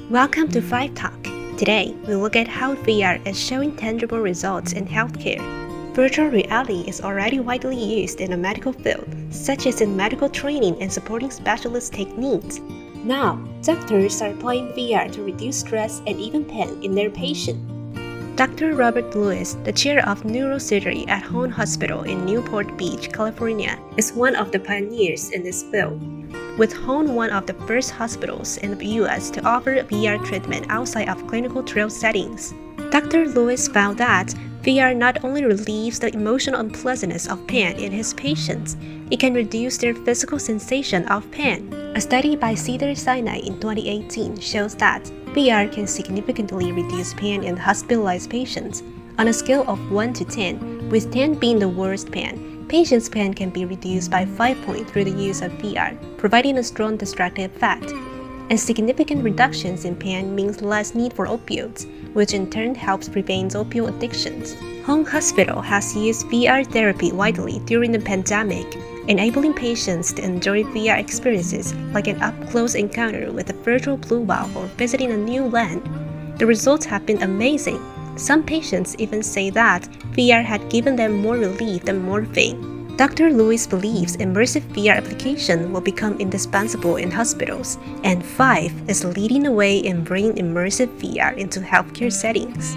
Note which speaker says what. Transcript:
Speaker 1: Welcome to VIVE Talk. Today, we'll look at how VR is showing tangible results in healthcare. Virtual reality is already widely used in the medical field, such as in medical training and supporting specialist techniques. Now, doctors are applying VR to reduce stress and even pain in their patients. Dr. Robert Lewis, the chair of neurosurgery at Hone Hospital in Newport Beach, California, is one of the pioneers in this field, with Hone one of the first hospitals in the US to offer VR treatment outside of clinical trial settings. Dr. Lewis found that VR not only relieves the emotional unpleasantness of pain in his patients, it can reduce their physical sensation of pain. A study by Cedars-Sinai in 2018 shows that VR can significantly reduce pain in hospitalized patients. On a scale of 1 to 10, with 10 being the worst pain, patients' pain can be reduced by 5 points through the use of VR, providing a strong distractive effect. And significant reductions in pain means less need for opioids, which in turn helps prevent opioid addictions. Home Hospital has used VR therapy widely during the pandemic, enabling patients to enjoy VR experiences like an up-close encounter with a virtual blue whale or visiting a new land. The results have been amazing. Some patients even say that VR had given them more relief than morphine. Dr. Lewis believes immersive VR application will become indispensable in hospitals, and VIVE is leading the way in bringing immersive VR into healthcare settings.